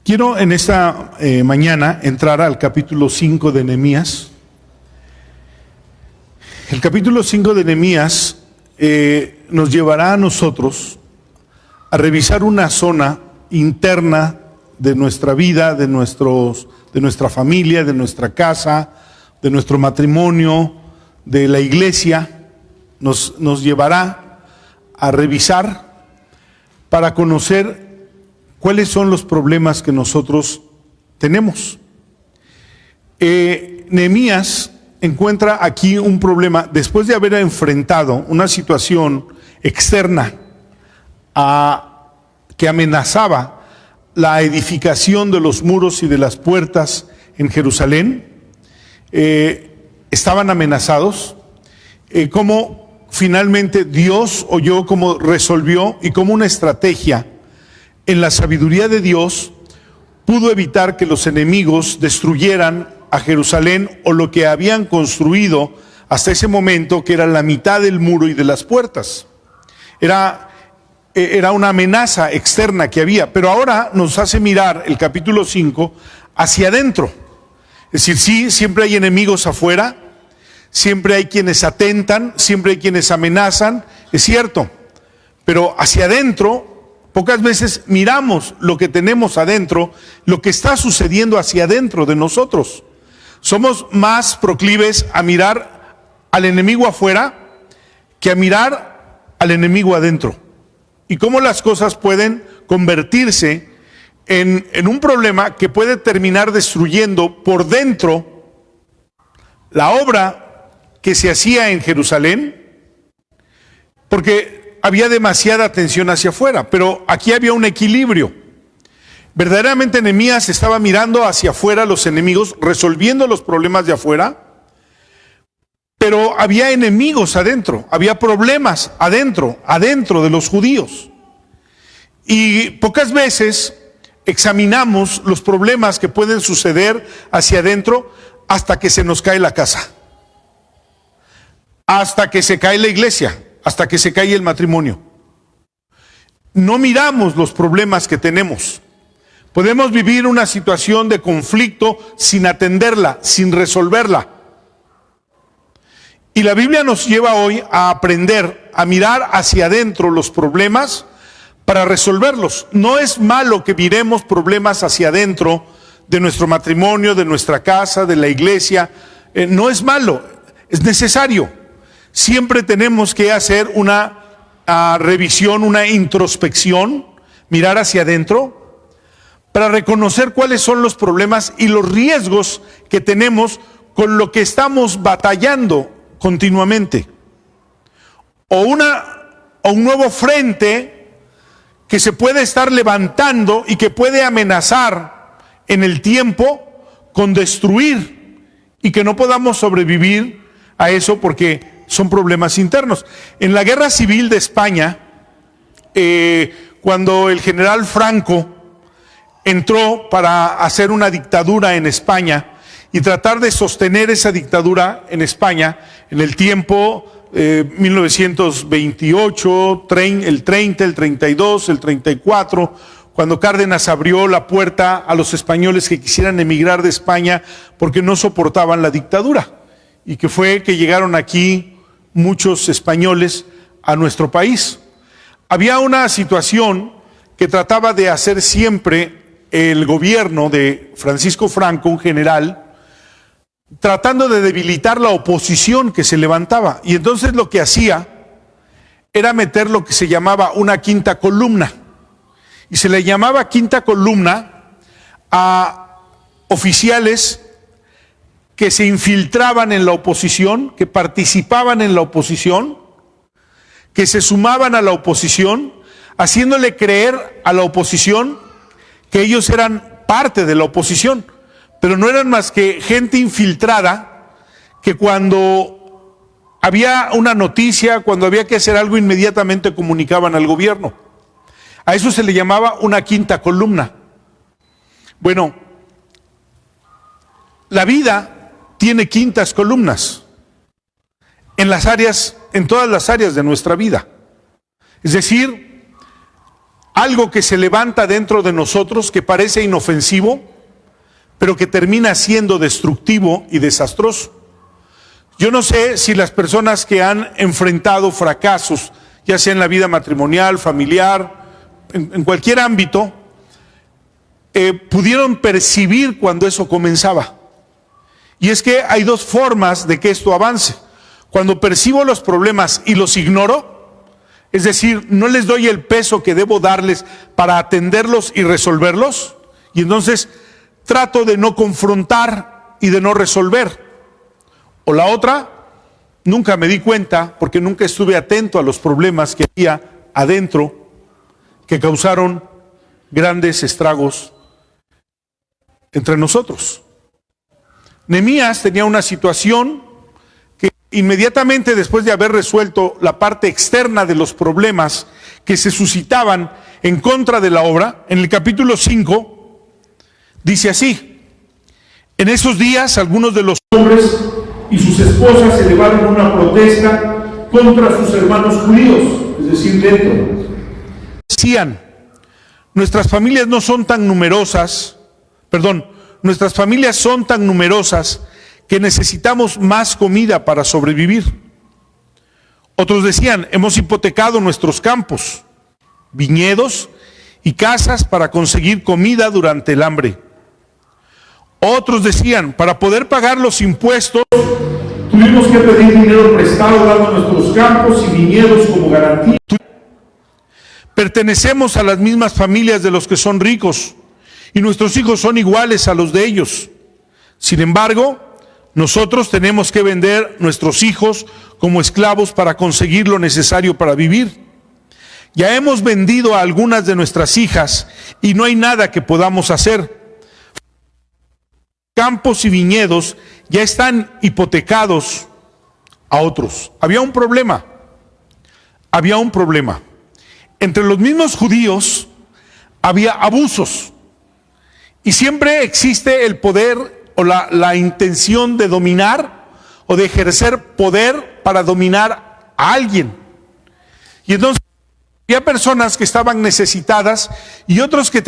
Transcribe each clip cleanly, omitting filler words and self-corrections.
Quiero en esta mañana entrar al capítulo 5 de Nehemías. El capítulo 5 de Nehemías nos llevará a nosotros a revisar una zona interna de nuestra vida, de nuestra familia, de nuestra casa, de nuestro matrimonio, de la iglesia. Nos llevará a revisar para conocer cuáles son los problemas que nosotros tenemos. Nehemías encuentra aquí un problema después de haber enfrentado una situación externa que amenazaba la edificación de los muros y de las puertas en Jerusalén. Estaban amenazados. Cómo finalmente Dios oyó, cómo resolvió y cómo una estrategia en la sabiduría de Dios pudo evitar que los enemigos destruyeran a Jerusalén o lo que habían construido hasta ese momento, que era la mitad del muro y de las puertas. Era una amenaza externa que había, pero ahora nos hace mirar el capítulo 5 hacia adentro. Es decir, sí, siempre hay enemigos afuera, siempre hay quienes atentan, siempre hay quienes amenazan, es cierto, pero hacia adentro pocas veces miramos lo que tenemos adentro, lo que está sucediendo hacia adentro de nosotros. Somos más proclives a mirar al enemigo afuera que a mirar al enemigo adentro. Y cómo las cosas pueden convertirse en un problema que puede terminar destruyendo por dentro la obra que se hacía en Jerusalén, porque había demasiada atención hacia afuera, pero aquí había un equilibrio. Verdaderamente Nehemías estaba mirando hacia afuera a los enemigos, resolviendo los problemas de afuera, pero había enemigos adentro, había problemas adentro de los judíos. Y pocas veces examinamos los problemas que pueden suceder hacia adentro hasta que se nos cae la casa, hasta que se cae la iglesia, hasta que se cae el matrimonio. No miramos los problemas que tenemos. Podemos vivir una situación de conflicto sin atenderla, sin resolverla. Y la Biblia nos lleva hoy a aprender a mirar hacia adentro los problemas para resolverlos. No es malo que miremos problemas hacia adentro de nuestro matrimonio, de nuestra casa, de la iglesia. No es malo, es necesario. Siempre tenemos que hacer una revisión, una introspección, mirar hacia adentro, para reconocer cuáles son los problemas y los riesgos que tenemos con lo que estamos batallando continuamente. O un nuevo frente que se puede estar levantando y que puede amenazar en el tiempo con destruir y que no podamos sobrevivir a eso porque son problemas internos. En la guerra civil de España, cuando el general Franco entró para hacer una dictadura en España y tratar de sostener esa dictadura en España en el tiempo 1928, el 30, el 32, el 34, cuando Cárdenas abrió la puerta a los españoles que quisieran emigrar de España porque no soportaban la dictadura, y que fue que llegaron aquí muchos españoles a nuestro país. Había una situación que trataba de hacer siempre el gobierno de Francisco Franco, un general, tratando de debilitar la oposición que se levantaba. Y entonces lo que hacía era meter lo que se llamaba una quinta columna. Y se le llamaba quinta columna a oficiales que se infiltraban en la oposición, que participaban en la oposición, que se sumaban a la oposición, haciéndole creer a la oposición que ellos eran parte de la oposición, pero no eran más que gente infiltrada que cuando había una noticia, cuando había que hacer algo, inmediatamente comunicaban al gobierno. A eso se le llamaba una quinta columna. Bueno, la vida tiene quintas columnas en todas las áreas de nuestra vida. Es decir, algo que se levanta dentro de nosotros que parece inofensivo, pero que termina siendo destructivo y desastroso. Yo no sé si las personas que han enfrentado fracasos, ya sea en la vida matrimonial, familiar, en cualquier ámbito, pudieron percibir cuando eso comenzaba. Y es que hay dos formas de que esto avance. Cuando percibo los problemas y los ignoro, es decir, no les doy el peso que debo darles para atenderlos y resolverlos, y entonces trato de no confrontar y de no resolver. O la otra, nunca me di cuenta porque nunca estuve atento a los problemas que había adentro que causaron grandes estragos entre nosotros. Nehemías tenía una situación que inmediatamente después de haber resuelto la parte externa de los problemas que se suscitaban en contra de la obra, en el capítulo 5, dice así: en esos días algunos de los hombres y sus esposas elevaron una protesta contra sus hermanos judíos, es decir, dentro. Decían, nuestras familias son tan numerosas que necesitamos más comida para sobrevivir. Otros decían, hemos hipotecado nuestros campos, viñedos y casas para conseguir comida durante el hambre. Otros decían, para poder pagar los impuestos, tuvimos que pedir dinero prestado dando nuestros campos y viñedos como garantía. Pertenecemos a las mismas familias de los que son ricos y nuestros hijos son iguales a los de ellos. Sin embargo, nosotros tenemos que vender nuestros hijos como esclavos para conseguir lo necesario para vivir. Ya hemos vendido a algunas de nuestras hijas y no hay nada que podamos hacer. Campos y viñedos ya están hipotecados a otros. Había un problema. Entre los mismos judíos había abusos. Y siempre existe el poder o la intención de dominar o de ejercer poder para dominar a alguien. Y entonces había personas que estaban necesitadas y otros que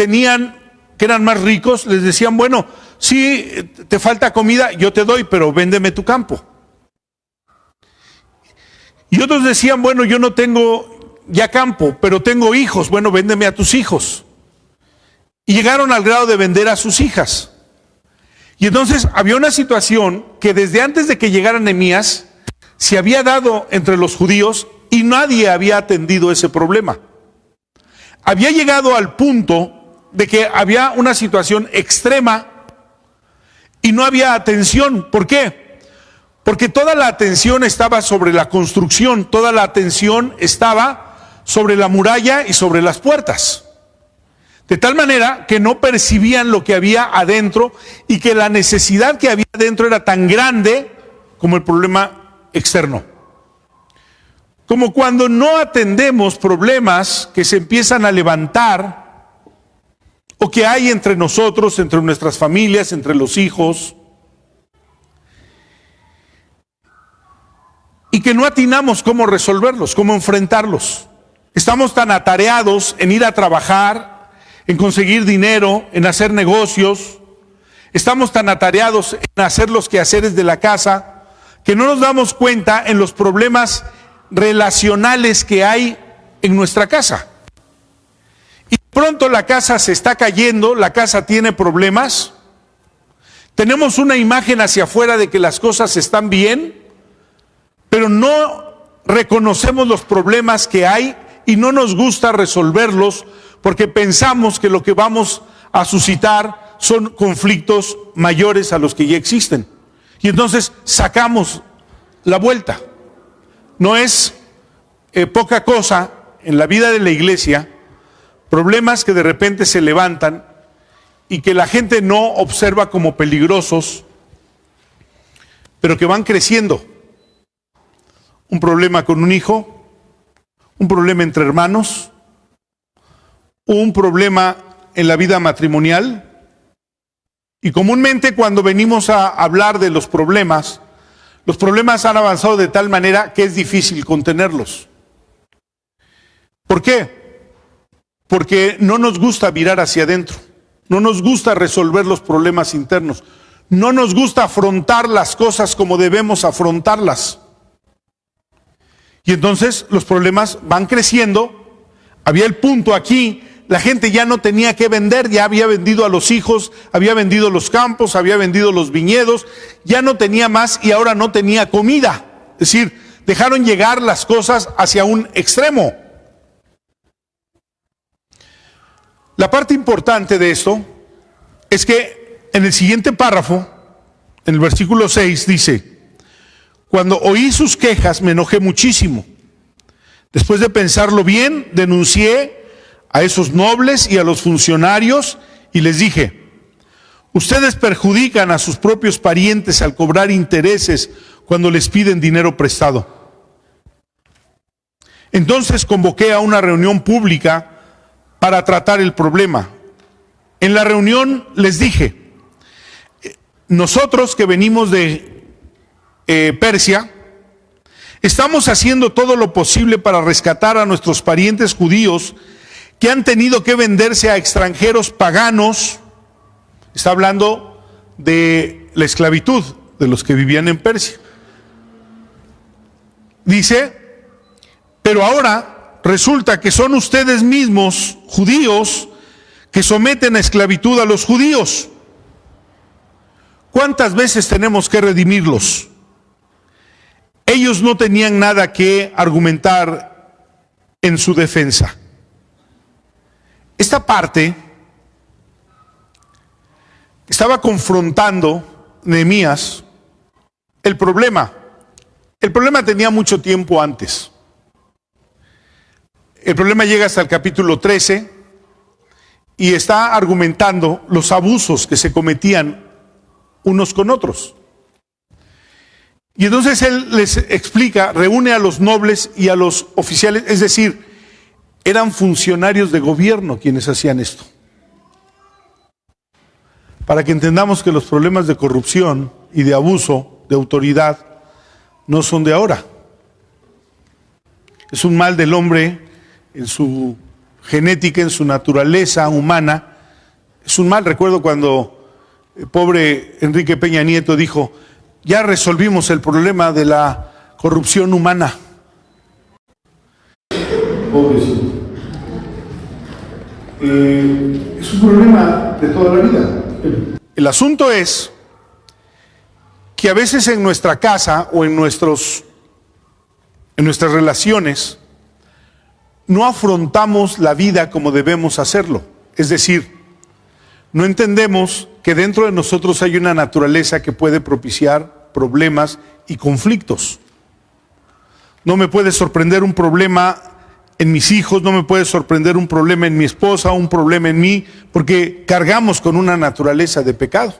eran más ricos, les decían, bueno, si te falta comida, yo te doy, pero véndeme tu campo. Y otros decían, bueno, yo no tengo ya campo, pero tengo hijos, bueno, véndeme a tus hijos. Y llegaron al grado de vender a sus hijas. Y entonces había una situación que desde antes de que llegara Nehemías se había dado entre los judíos y nadie había atendido ese problema. Había llegado al punto de que había una situación extrema y no había atención. ¿Por qué? Porque toda la atención estaba sobre la construcción, toda la atención estaba sobre la muralla y sobre las puertas. De tal manera que no percibían lo que había adentro y que la necesidad que había adentro era tan grande como el problema externo. Como cuando no atendemos problemas que se empiezan a levantar o que hay entre nosotros, entre nuestras familias, entre los hijos, y que no atinamos cómo resolverlos, cómo enfrentarlos. Estamos tan atareados en ir a trabajar, en conseguir dinero, en hacer negocios. Estamos tan atareados en hacer los quehaceres de la casa que no nos damos cuenta en los problemas relacionales que hay en nuestra casa. Y pronto la casa se está cayendo, la casa tiene problemas. Tenemos una imagen hacia afuera de que las cosas están bien, pero no reconocemos los problemas que hay y no nos gusta resolverlos porque pensamos que lo que vamos a suscitar son conflictos mayores a los que ya existen. Y entonces sacamos la vuelta. No es poca cosa en la vida de la iglesia, problemas que de repente se levantan y que la gente no observa como peligrosos, pero que van creciendo. Un problema con un hijo, un problema entre hermanos, un problema en la vida matrimonial. Y comúnmente cuando venimos a hablar de los problemas han avanzado de tal manera que es difícil contenerlos. ¿Por qué? porque no nos gusta mirar hacia adentro, no nos gusta resolver los problemas internos, no nos gusta afrontar las cosas como debemos afrontarlas. Y entonces los problemas van creciendo. Había el punto aquí, la gente ya no tenía que vender, ya había vendido a los hijos, había vendido los campos, había vendido los viñedos, ya no tenía más y ahora no tenía comida. Es decir, dejaron llegar las cosas hacia un extremo. La parte importante de esto es que en el siguiente párrafo, en el versículo 6, dice: cuando oí sus quejas me enojé muchísimo. Después de pensarlo bien, denuncié a esos nobles y a los funcionarios y les dije: ustedes perjudican a sus propios parientes al cobrar intereses cuando les piden dinero prestado. Entonces convoqué a una reunión pública para tratar el problema. En la reunión les dije: nosotros que venimos de Persia, estamos haciendo todo lo posible para rescatar a nuestros parientes judíos que han tenido que venderse a extranjeros paganos. Está hablando de la esclavitud de los que vivían en Persia. Dice: pero ahora resulta que son ustedes mismos, judíos, que someten a esclavitud a los judíos. ¿Cuántas veces tenemos que redimirlos? Ellos no tenían nada que argumentar en su defensa. Esta parte estaba confrontando Nehemías el problema. El problema tenía mucho tiempo antes. El problema llega hasta el capítulo 13 y está argumentando los abusos que se cometían unos con otros. Y entonces él les explica, reúne a los nobles y a los oficiales, es decir, eran funcionarios de gobierno quienes hacían esto. Para que entendamos que los problemas de corrupción y de abuso de autoridad no son de ahora. Es un mal del hombre en su genética, en su naturaleza humana. Es un mal. Recuerdo cuando el pobre Enrique Peña Nieto dijo: ya resolvimos el problema de la corrupción humana. Pobrecito. Es un problema de toda la vida. El asunto es que a veces en nuestra casa o en nuestras relaciones no afrontamos la vida como debemos hacerlo. Es decir, no entendemos que dentro de nosotros hay una naturaleza que puede propiciar problemas y conflictos. No me puede sorprender un problema en mis hijos, no me puede sorprender un problema en mi esposa, un problema en mí, porque cargamos con una naturaleza de pecado.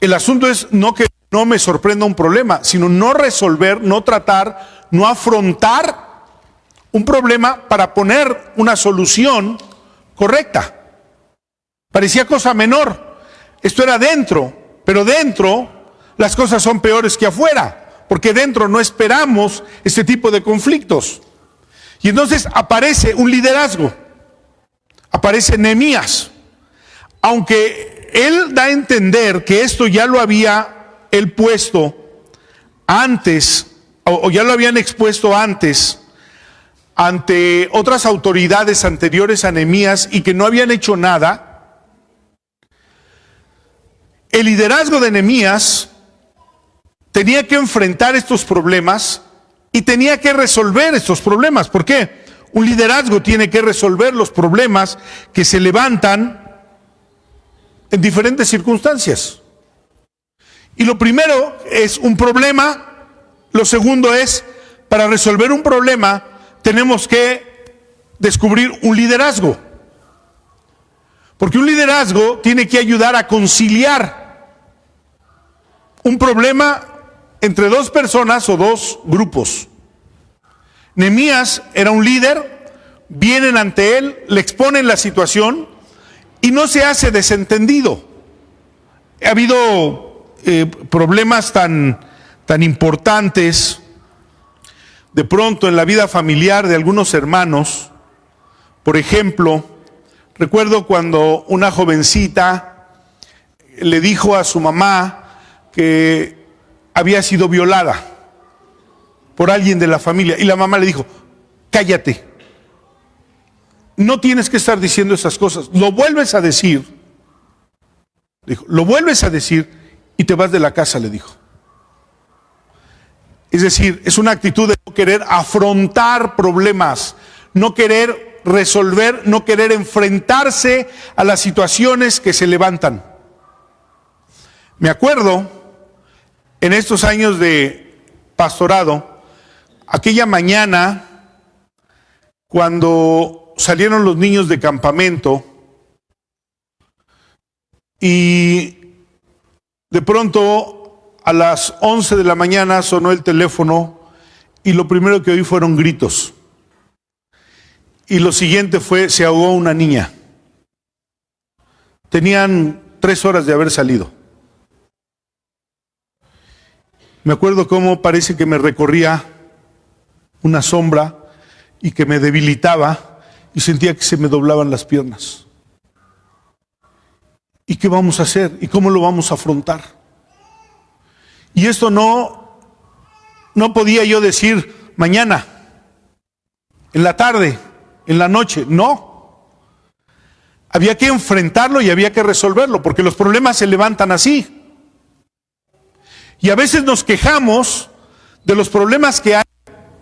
El asunto es no que no me sorprenda un problema, sino no resolver, no tratar, no afrontar un problema para poner una solución correcta. Parecía cosa menor. Esto era dentro, pero dentro las cosas son peores que afuera, porque dentro no esperamos este tipo de conflictos. Y entonces aparece un liderazgo, aparece Nehemías, aunque él da a entender que esto ya lo había él puesto antes, o ya lo habían expuesto antes ante otras autoridades anteriores a Nehemías y que no habían hecho nada. El liderazgo de Nehemías tenía que enfrentar estos problemas y tenía que resolver estos problemas. ¿Por qué? Un liderazgo tiene que resolver los problemas que se levantan en diferentes circunstancias. Y lo primero es un problema. Lo segundo es, para resolver un problema, tenemos que descubrir un liderazgo. Porque un liderazgo tiene que ayudar a conciliar un problema entre dos personas o dos grupos. Nehemías era un líder, vienen ante él, le exponen la situación y no se hace desentendido. Ha habido problemas tan importantes de pronto en la vida familiar de algunos hermanos, Por ejemplo, recuerdo cuando una jovencita le dijo a su mamá que había sido violada por alguien de la familia, y la mamá le dijo: cállate, no tienes que estar diciendo esas cosas, lo vuelves a decir, dijo, lo vuelves a decir y te vas de la casa, le dijo. Es decir, es una actitud de no querer afrontar problemas, no querer resolver, no querer enfrentarse a las situaciones que se levantan. Me acuerdo, en estos años de pastorado, aquella mañana, cuando salieron los niños de campamento, y de pronto a las 11 de la mañana sonó el teléfono, y lo primero que oí fueron gritos. Y lo siguiente fue: se ahogó una niña. Tenían 3 horas de haber salido. Me acuerdo cómo parece que me recorría una sombra y que me debilitaba, y sentía que se me doblaban las piernas. ¿Y qué vamos a hacer? ¿Y cómo lo vamos a afrontar? Y esto no podía yo decir mañana, en la tarde, en la noche. No. Había que enfrentarlo y había que resolverlo, porque los problemas se levantan así. Y a veces nos quejamos de los problemas que hay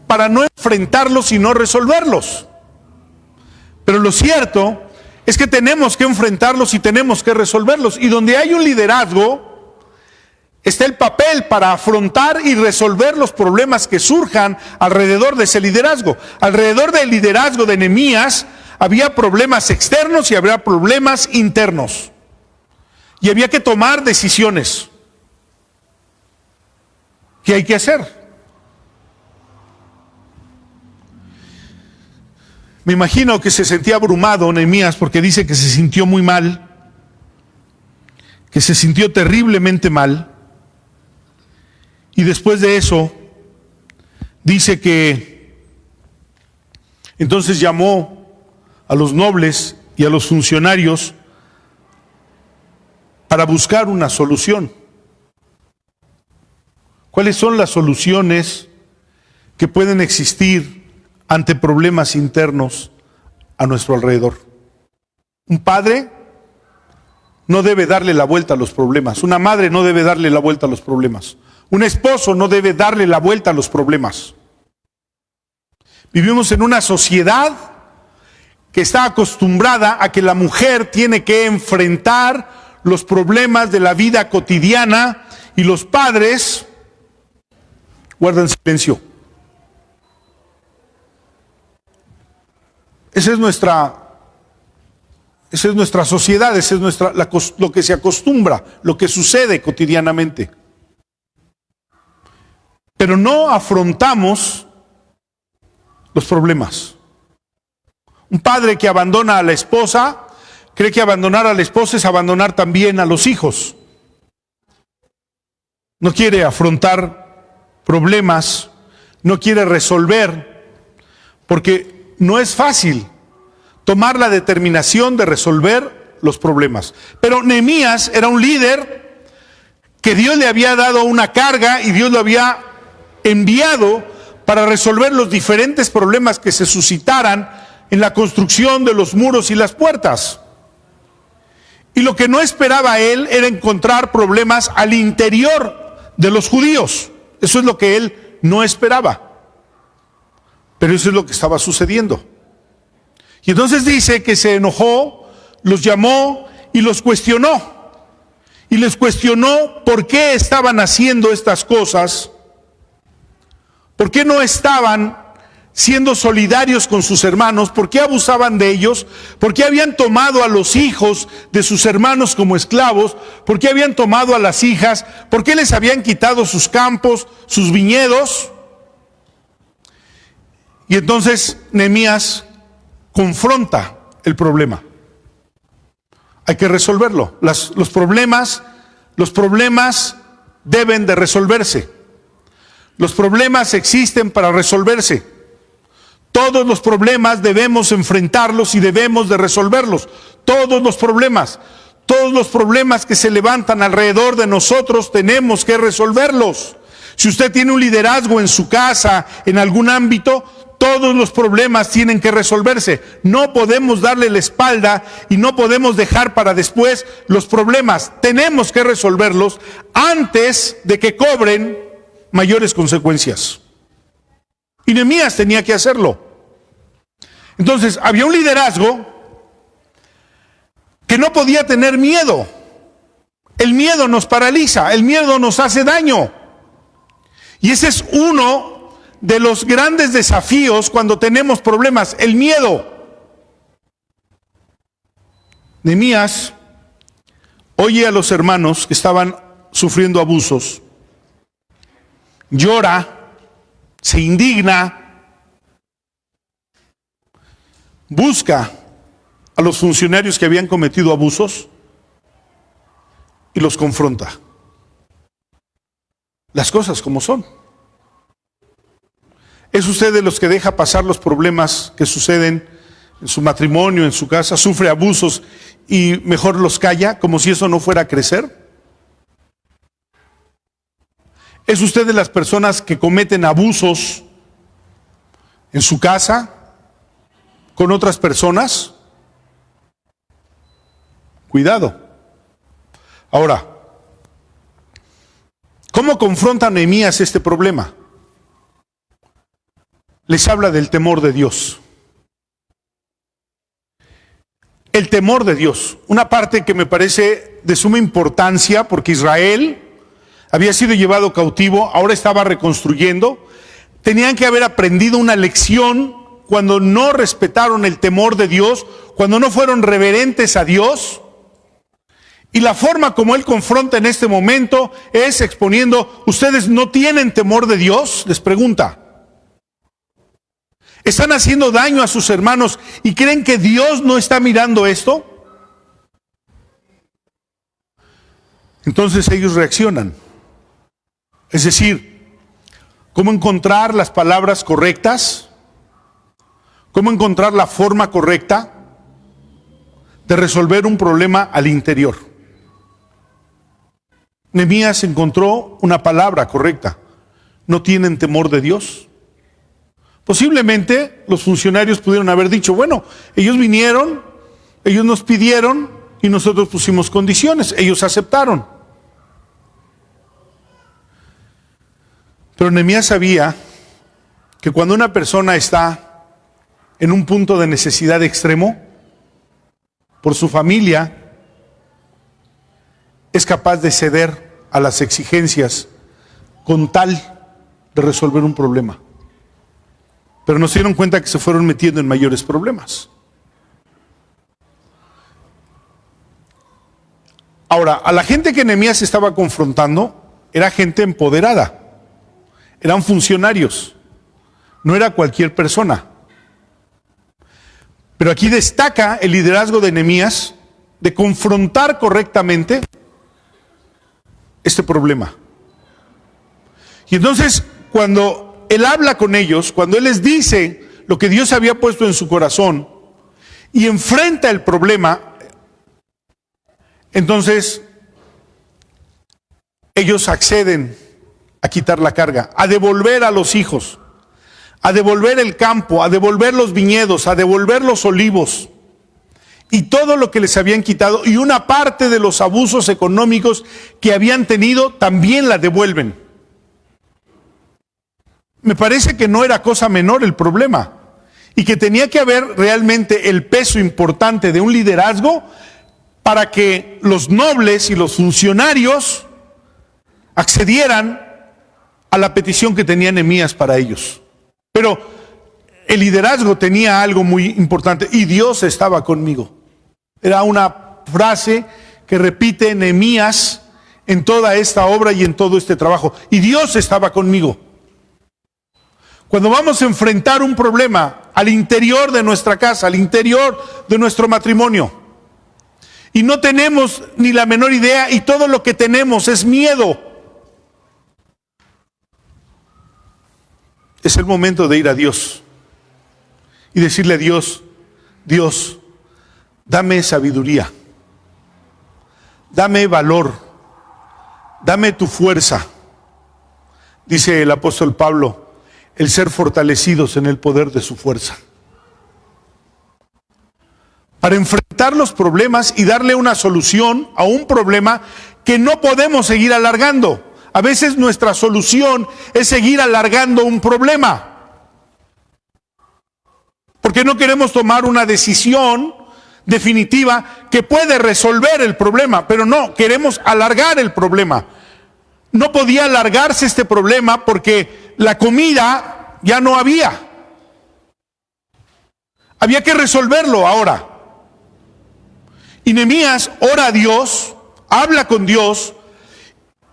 para no enfrentarlos y no resolverlos. Pero lo cierto es que tenemos que enfrentarlos y tenemos que resolverlos. Y donde hay un liderazgo, está el papel para afrontar y resolver los problemas que surjan alrededor de ese liderazgo. Alrededor del liderazgo de Nehemías había problemas externos y había problemas internos. Y había que tomar decisiones. ¿Qué hay que hacer? Me imagino que se sentía abrumado Nehemías, porque dice que se sintió muy mal, que se sintió terriblemente mal. Y después de eso, dice que entonces llamó a los nobles y a los funcionarios para buscar una solución. ¿Cuáles son las soluciones que pueden existir ante problemas internos a nuestro alrededor? Un padre no debe darle la vuelta a los problemas. Una madre no debe darle la vuelta a los problemas. Un esposo no debe darle la vuelta a los problemas. Vivimos en una sociedad que está acostumbrada a que la mujer tiene que enfrentar los problemas de la vida cotidiana y los padres guardan silencio. Esa es nuestra sociedad, esa es lo que se acostumbra, lo que sucede cotidianamente. Pero no afrontamos los problemas. Un padre que abandona a la esposa cree que abandonar a la esposa es abandonar también a los hijos. No quiere afrontar problemas, no quiere resolver, porque no es fácil tomar la determinación de resolver los problemas. Pero Nehemías era un líder que Dios le había dado una carga y Dios lo había enviado para resolver los diferentes problemas que se suscitaran en la construcción de los muros y las puertas. Y lo que no esperaba él era encontrar problemas al interior de los judíos. Eso es lo que él no esperaba. Pero eso es lo que estaba sucediendo. Y entonces dice que se enojó, los llamó y los cuestionó. Y les cuestionó por qué estaban haciendo estas cosas. ¿Por qué no estaban siendo solidarios con sus hermanos? ¿Por qué abusaban de ellos? ¿Por qué habían tomado a los hijos de sus hermanos como esclavos? ¿Por qué habían tomado a las hijas? ¿Por qué les habían quitado sus campos, sus viñedos? Y entonces Nehemías confronta el problema. Hay que resolverlo. Los problemas deben de resolverse. Los problemas existen para resolverse. Todos los problemas debemos enfrentarlos y debemos de resolverlos. Todos los problemas que se levantan alrededor de nosotros tenemos que resolverlos. Si usted tiene un liderazgo en su casa, en algún ámbito, todos los problemas tienen que resolverse. No podemos darle la espalda y no podemos dejar para después los problemas. Tenemos que resolverlos antes de que cobren mayores consecuencias. Y Nehemías tenía que hacerlo. Entonces, había un liderazgo que no podía tener miedo. El miedo nos paraliza, el miedo nos hace daño. Y ese es uno de los grandes desafíos cuando tenemos problemas, el miedo. Nehemías oye a los hermanos que estaban sufriendo abusos, llora, se indigna, busca a los funcionarios que habían cometido abusos y los confronta. Las cosas como son. ¿Es usted de los que deja pasar los problemas que suceden en su matrimonio, en su casa, sufre abusos y mejor los calla como si eso no fuera a crecer? ¿Es usted de las personas que cometen abusos en su casa, con otras personas? Cuidado. Ahora, ¿cómo confronta Nehemías este problema? Les habla del temor de Dios. El temor de Dios, una parte que me parece de suma importancia porque Israel había sido llevado cautivo, ahora estaba reconstruyendo. Tenían que haber aprendido una lección cuando no respetaron el temor de Dios, cuando no fueron reverentes a Dios. Y la forma como él confronta en este momento es exponiendo, ¿ustedes no tienen temor de Dios? Les pregunta. ¿Están haciendo daño a sus hermanos y creen que Dios no está mirando esto? Entonces ellos reaccionan. Es decir, ¿cómo encontrar las palabras correctas? ¿Cómo encontrar la forma correcta de resolver un problema al interior? Nehemías encontró una palabra correcta. ¿No tienen temor de Dios? Posiblemente los funcionarios pudieron haber dicho, bueno, ellos vinieron, ellos nos pidieron y nosotros pusimos condiciones, ellos aceptaron. Pero Nehemías sabía que cuando una persona está en un punto de necesidad extremo, por su familia, es capaz de ceder a las exigencias con tal de resolver un problema. Pero no se dieron cuenta que se fueron metiendo en mayores problemas. Ahora, a la gente que Nehemías estaba confrontando era gente empoderada. Eran funcionarios, no era cualquier persona. Pero aquí destaca el liderazgo de Nehemías de confrontar correctamente este problema. Y entonces, cuando él habla con ellos, cuando él les dice lo que Dios había puesto en su corazón y enfrenta el problema, entonces ellos acceden a quitar la carga, a devolver a los hijos, a devolver el campo, a devolver los viñedos, a devolver los olivos y todo lo que les habían quitado, y una parte de los abusos económicos que habían tenido también la devuelven. Me parece que no era cosa menor el problema y que tenía que haber realmente el peso importante de un liderazgo para que los nobles y los funcionarios accedieran a la petición que tenía Nehemías para ellos. Pero el liderazgo tenía algo muy importante: y Dios estaba conmigo. Era una frase que repite Nehemías en toda esta obra y en todo este trabajo. Y Dios estaba conmigo. Cuando vamos a enfrentar un problema al interior de nuestra casa, al interior de nuestro matrimonio, y no tenemos ni la menor idea, y todo lo que tenemos es miedo, es el momento de ir a Dios y decirle a Dios: Dios, dame sabiduría, dame valor, dame tu fuerza. Dice el apóstol Pablo, el ser fortalecidos en el poder de su fuerza, para enfrentar los problemas y darle una solución a un problema que no podemos seguir alargando. A veces nuestra solución es seguir alargando un problema, porque no queremos tomar una decisión definitiva que puede resolver el problema, pero no, queremos alargar el problema. No podía alargarse este problema porque la comida ya no había. Había que resolverlo ahora. Y Nehemías ora a Dios, habla con Dios,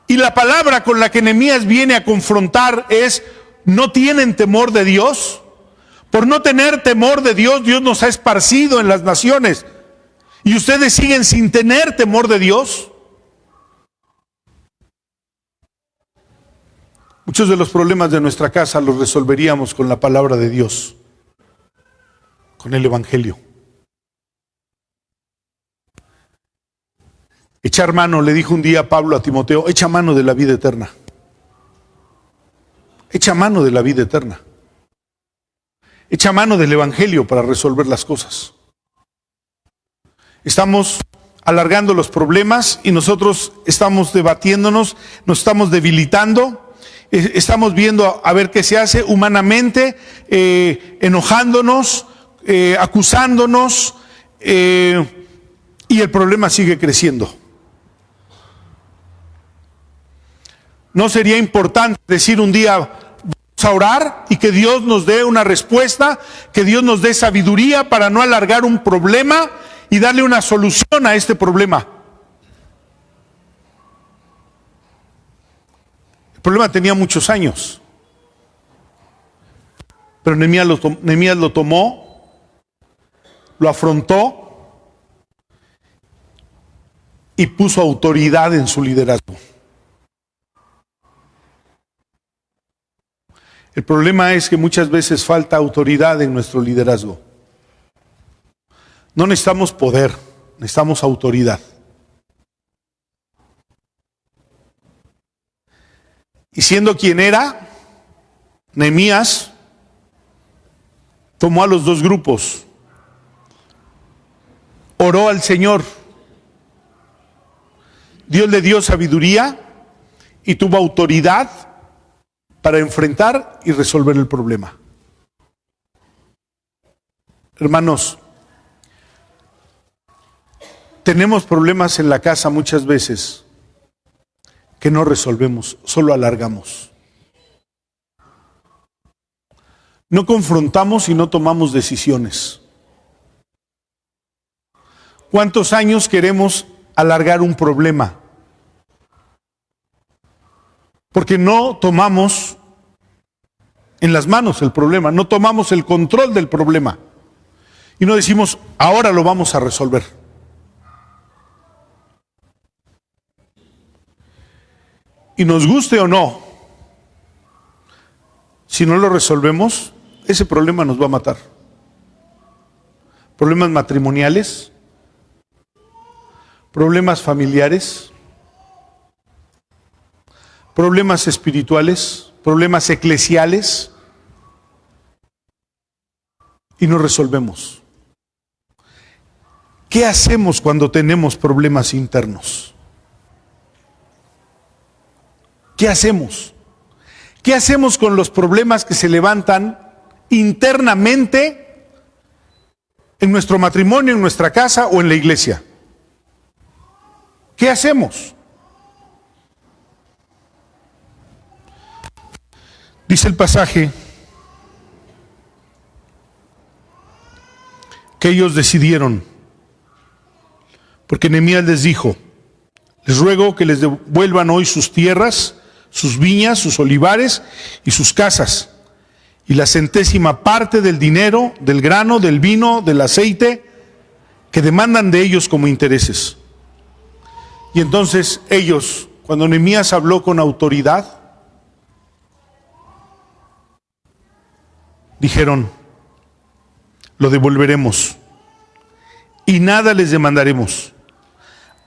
y la palabra con la que Nehemías viene a confrontar es: ¿no tienen temor de Dios? Por no tener temor de Dios, Dios nos ha esparcido en las naciones. ¿Y ustedes siguen sin tener temor de Dios? Muchos de los problemas de nuestra casa los resolveríamos con la palabra de Dios, con el Evangelio. Echar mano, le dijo un día Pablo a Timoteo: echa mano de la vida eterna. Echa mano de la vida eterna. Echa mano del Evangelio para resolver las cosas. Estamos alargando los problemas y nosotros estamos debatiéndonos, nos estamos debilitando. Estamos viendo a ver qué se hace humanamente, enojándonos, acusándonos, y el problema sigue creciendo. ¿No sería importante decir un día: vamos a orar y que Dios nos dé una respuesta, que Dios nos dé sabiduría para no alargar un problema y darle una solución a este problema? El problema tenía muchos años, pero Nehemías lo tomó, lo afrontó y puso autoridad en su liderazgo. El problema es que muchas veces falta autoridad en nuestro liderazgo. No necesitamos poder, necesitamos autoridad. Y siendo quien era, Nehemías tomó a los dos grupos, oró al Señor, Dios le dio sabiduría y tuvo autoridad para enfrentar y resolver el problema. Hermanos, tenemos problemas en la casa muchas veces que no resolvemos, solo alargamos. No confrontamos y no tomamos decisiones. ¿Cuántos años queremos alargar un problema? Porque no tomamos en las manos el problema, no tomamos el control del problema. Y no decimos: ahora lo vamos a resolver. Y nos guste o no, si no lo resolvemos, ese problema nos va a matar. Problemas matrimoniales, problemas familiares, problemas espirituales, problemas eclesiales, y no resolvemos. ¿Qué hacemos cuando tenemos problemas internos? ¿Qué hacemos? ¿Qué hacemos con los problemas que se levantan internamente en nuestro matrimonio, en nuestra casa o en la iglesia? ¿Qué hacemos? Dice el pasaje que ellos decidieron, porque Nehemías les dijo: les ruego que les devuelvan hoy sus tierras, sus viñas, sus olivares y sus casas, y la centésima parte del dinero, del grano, del vino, del aceite, que demandan de ellos como intereses. Y entonces ellos, cuando Nehemías habló con autoridad, dijeron: lo devolveremos y nada les demandaremos.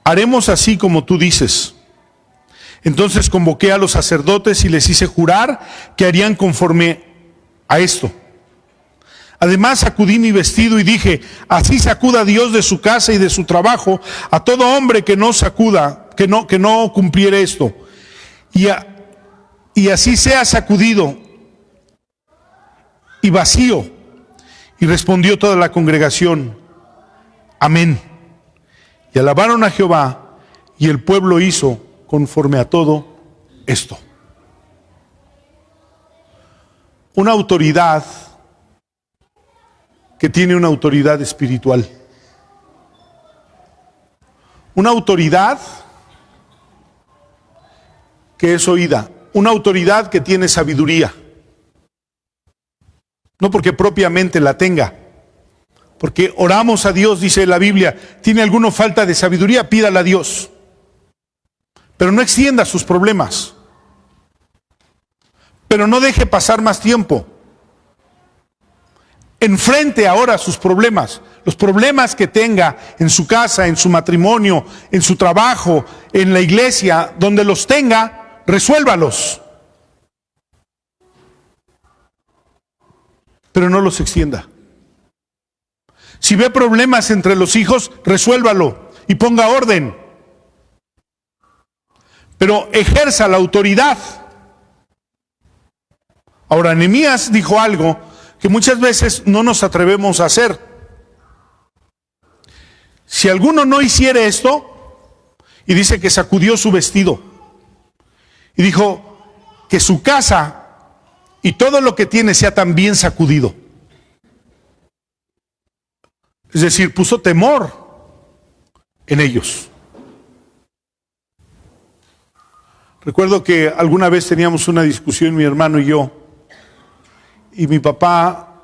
Haremos así como tú dices. Entonces convoqué a los sacerdotes y les hice jurar que harían conforme a esto. Además sacudí mi vestido y dije: así sacuda Dios de su casa y de su trabajo a todo hombre que no sacuda, que no cumpliera esto. Y así sea sacudido y vacío. Y respondió toda la congregación: amén. Y alabaron a Jehová, y el pueblo hizo conforme a todo esto. Una autoridad que tiene una autoridad espiritual. Una autoridad que es oída. Una autoridad que tiene sabiduría. No porque propiamente la tenga, porque oramos a Dios, dice la Biblia. ¿Tiene alguno falta de sabiduría? Pídala a Dios. Pero no extienda sus problemas. Pero no deje pasar más tiempo. Enfrente ahora sus problemas. Los problemas que tenga en su casa, en su matrimonio, en su trabajo, en la iglesia, donde los tenga, resuélvalos. Pero no los extienda. Si ve problemas entre los hijos, resuélvalo y ponga orden. Pero ejerza la autoridad. Ahora, Nehemías dijo algo que muchas veces no nos atrevemos a hacer. Si alguno no hiciere esto, y dice que sacudió su vestido, y dijo que su casa y todo lo que tiene sea también sacudido. Es decir, puso temor en ellos. Recuerdo que alguna vez teníamos una discusión mi hermano y yo, y mi papá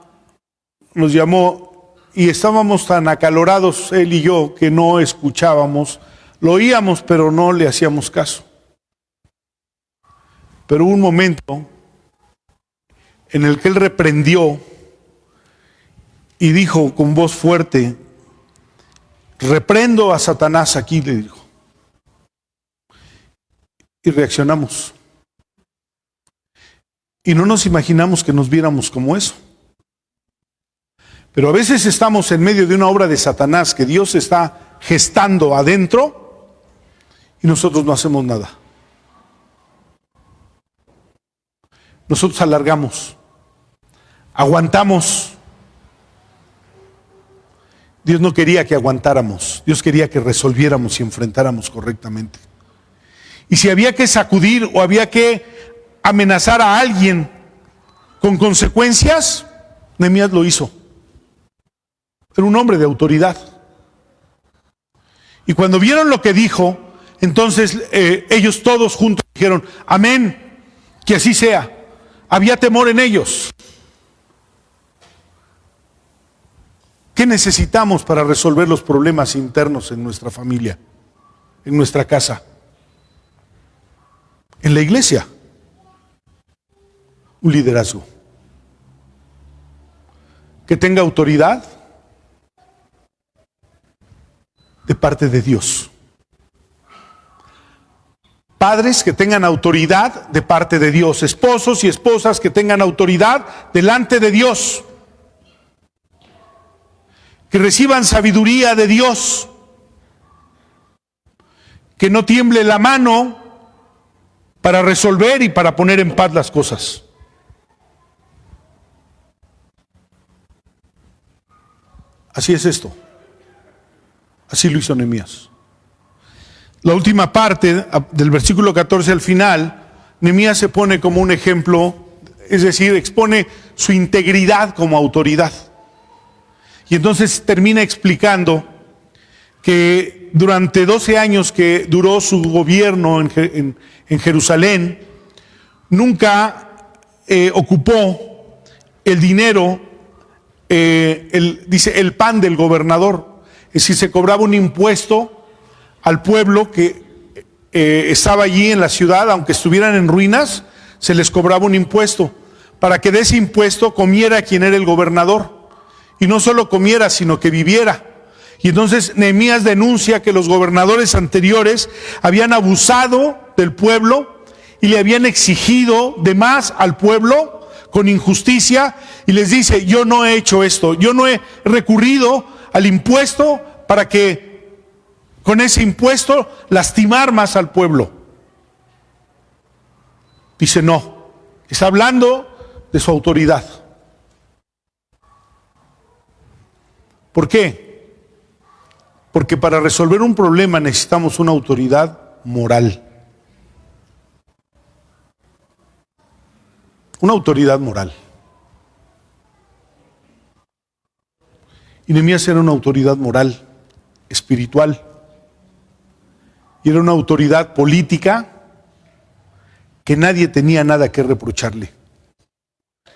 nos llamó y estábamos tan acalorados él y yo que no escuchábamos, lo oíamos pero no le hacíamos caso. Pero hubo un momento en el que él reprendió y dijo con voz fuerte: reprendo a Satanás aquí, le dijo. Y reaccionamos. Y no nos imaginamos que nos viéramos como eso. Pero a veces estamos en medio de una obra de Satanás que Dios está gestando adentro y nosotros no hacemos nada. Nosotros alargamos, aguantamos. Dios no quería que aguantáramos, Dios quería que resolviéramos y enfrentáramos correctamente. Y si había que sacudir o había que amenazar a alguien con consecuencias, Nehemías lo hizo. Era un hombre de autoridad. Y cuando vieron lo que dijo, entonces ellos todos juntos dijeron: amén, que así sea. Había temor en ellos. ¿Qué necesitamos para resolver los problemas internos en nuestra familia, en nuestra casa, en la iglesia? Un liderazgo que tenga autoridad de parte de Dios. Padres que tengan autoridad de parte de Dios. Esposos y esposas que tengan autoridad delante de Dios. Que reciban sabiduría de Dios. Que no tiemble la mano para resolver y para poner en paz las cosas. Así es esto. Así lo hizo Nehemías. La última parte del versículo 14 al final, Nehemías se pone como un ejemplo, es decir, expone su integridad como autoridad. Y entonces termina explicando que durante 12 años que duró su gobierno en Jerusalén, nunca ocupó el dinero, dice el pan del gobernador. Es decir, se cobraba un impuesto al pueblo que estaba allí en la ciudad, aunque estuvieran en ruinas, se les cobraba un impuesto, para que de ese impuesto comiera quien era el gobernador. y no solo comiera, sino que viviera. Y entonces Nehemías denuncia que los gobernadores anteriores habían abusado del pueblo y le habían exigido de más al pueblo con injusticia, y les dice: yo no he hecho esto, yo no he recurrido al impuesto para que con ese impuesto lastimar más al pueblo. Dice: no, está hablando de su autoridad. ¿Por qué? Porque para resolver un problema necesitamos una autoridad moral. Una autoridad moral. Y Nehemías era una autoridad moral, espiritual. Y era una autoridad política que nadie tenía nada que reprocharle.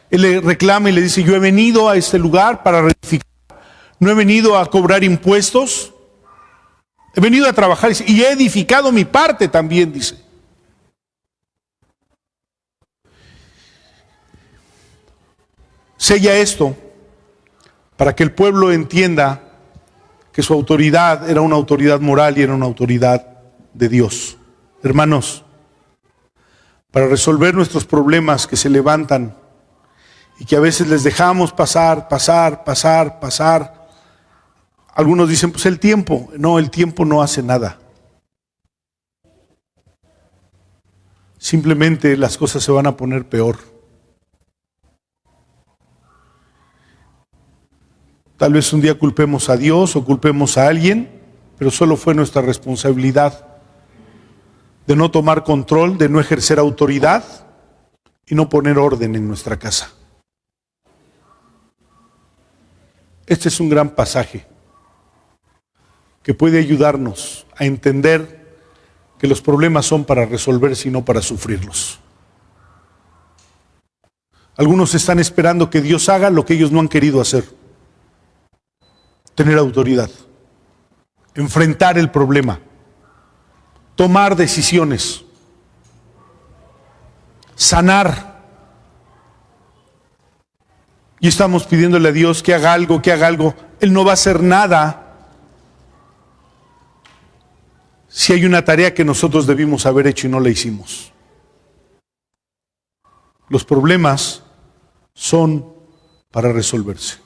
Él le reclama y le dice: yo he venido a este lugar para rectificar. No he venido a cobrar impuestos. He venido a trabajar y he edificado mi parte también, dice. Sella esto para que el pueblo entienda que su autoridad era una autoridad moral y era una autoridad de Dios. Hermanos, para resolver nuestros problemas que se levantan y que a veces les dejamos pasar, algunos dicen: pues el tiempo. No, el tiempo no hace nada. Simplemente las cosas se van a poner peor. Tal vez un día culpemos a Dios o culpemos a alguien, pero solo fue nuestra responsabilidad de no tomar control, de no ejercer autoridad y no poner orden en nuestra casa. Este es un gran pasaje que puede ayudarnos a entender que los problemas son para resolverse y no para sufrirlos. Algunos están esperando que Dios haga lo que ellos no han querido hacer. Tener autoridad, enfrentar el problema, tomar decisiones, sanar. Y estamos pidiéndole a Dios que haga algo, que haga algo. Él no va a hacer nada si hay una tarea que nosotros debimos haber hecho y no la hicimos. Los problemas son para resolverse.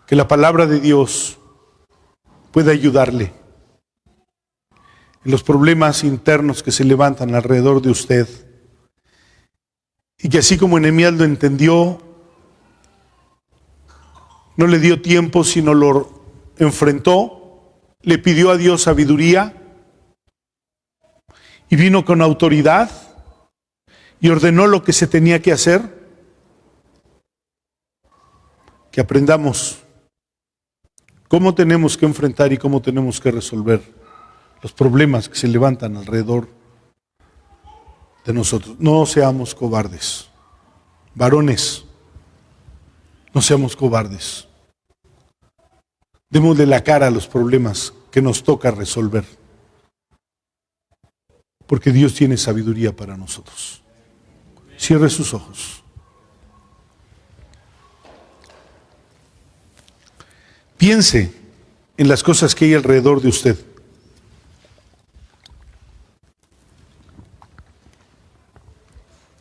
Que la palabra de Dios pueda ayudarle en los problemas internos que se levantan alrededor de usted. Y que así como Nehemías lo entendió, no le dio tiempo, sino lo enfrentó. Le pidió a Dios sabiduría y vino con autoridad y ordenó lo que se tenía que hacer. Que aprendamos cómo tenemos que enfrentar y cómo tenemos que resolver los problemas que se levantan alrededor de nosotros. No seamos cobardes. Varones, no seamos cobardes. Démosle la cara a los problemas que nos toca resolver. Porque Dios tiene sabiduría para nosotros. Cierre sus ojos. Piense en las cosas que hay alrededor de usted.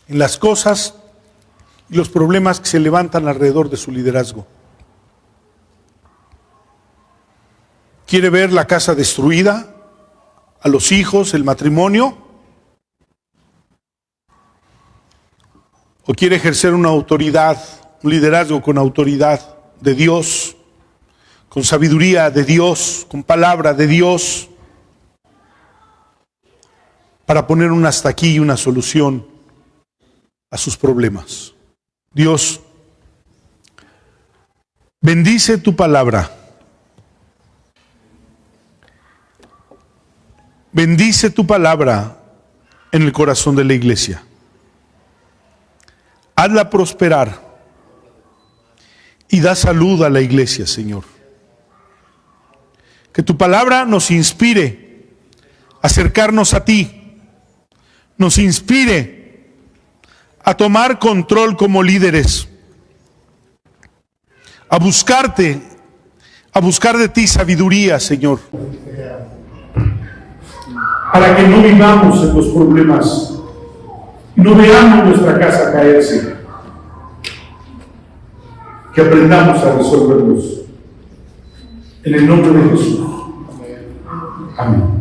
En las cosas y los problemas que se levantan alrededor de su liderazgo. ¿Quiere ver la casa destruida? ¿A los hijos, el matrimonio? ¿O quiere ejercer una autoridad, un liderazgo con autoridad de Dios, con sabiduría de Dios, con palabra de Dios, para poner un hasta aquí y una solución a sus problemas? Dios, bendice tu palabra. Bendice tu palabra en el corazón de la iglesia. Hazla prosperar y da salud a la iglesia, Señor. Que tu palabra nos inspire a acercarnos a ti, nos inspire a tomar control como líderes, a buscarte, a buscar de ti sabiduría, Señor, para que no vivamos en los problemas, no veamos nuestra casa caerse, que aprendamos a resolverlos. En el nombre de Jesús. Amén.